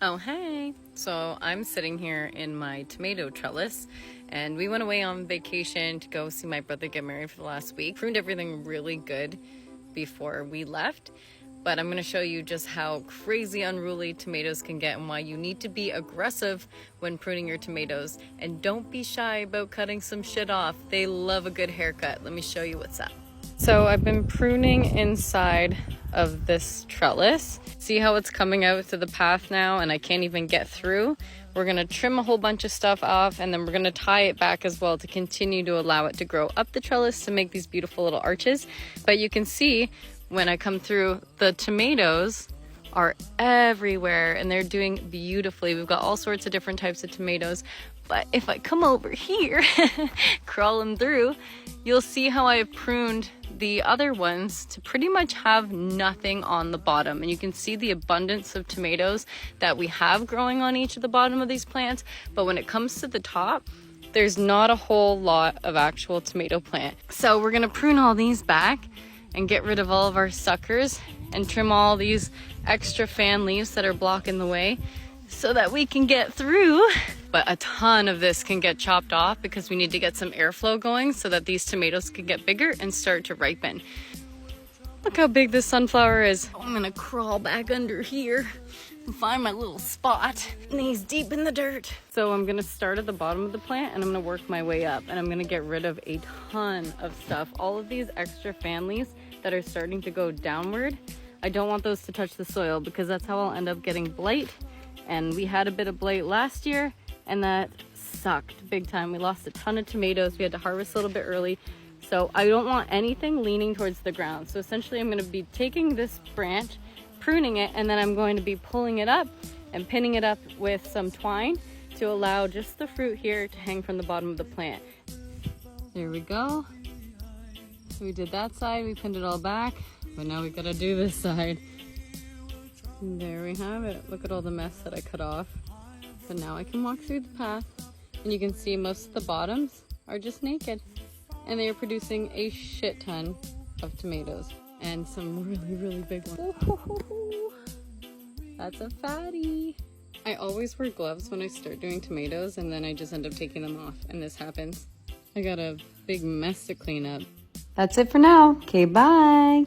Oh, hey. So I'm sitting here in my tomato trellis, and we went away on vacation to go see my brother get married for the last week. Pruned everything really good before we left, but I'm going to show you just how crazy unruly tomatoes can get and why you need to be aggressive when pruning your tomatoes. And don't be shy about cutting some shit off. They love a good haircut. Let me show you what's up. So I've been pruning inside of this trellis. See how it's coming out to the path now and I can't even get through? We're gonna trim a whole bunch of stuff off and then we're gonna tie it back as well to continue to allow it to grow up the trellis to make these beautiful little arches. But you can see when I come through, the tomatoes are everywhere and they're doing beautifully. We've got all sorts of different types of tomatoes. But if I come over here, crawl them through, you'll see how I have pruned the other ones to pretty much have nothing on the bottom. And you can see the abundance of tomatoes that we have growing on each of the bottom of these plants. But when it comes to the top, there's not a whole lot of actual tomato plant. So we're gonna prune all these back and get rid of all of our suckers and trim all these extra fan leaves that are blocking the way so that we can get through. But a ton of this can get chopped off because we need to get some airflow going so that these tomatoes can get bigger and start to ripen. Look how big this sunflower is. I'm gonna crawl back under here and find my little spot, knees deep in the dirt. So I'm gonna start at the bottom of the plant and I'm gonna work my way up and I'm gonna get rid of a ton of stuff. All of these extra fan leaves that are starting to go downward, I don't want those to touch the soil because that's how I'll end up getting blight. And we had a bit of blight last year and that sucked big time. We lost a ton of tomatoes. We had to harvest a little bit early. So I don't want anything leaning towards the ground. So essentially I'm gonna be taking this branch, pruning it, and then I'm going to be pulling it up and pinning it up with some twine to allow just the fruit here to hang from the bottom of the plant. There we go. So we did that side, we pinned it all back, but now we gotta do this side. And there we have it. Look at all the mess that I cut off. So now I can walk through the path and you can see most of the bottoms are just naked and they are producing a shit ton of tomatoes and some really big ones. Ooh, that's a fatty. I always wear gloves when I start doing tomatoes and then I just end up taking them off and this happens. I got a big mess to clean up. That's it for now. Okay, bye.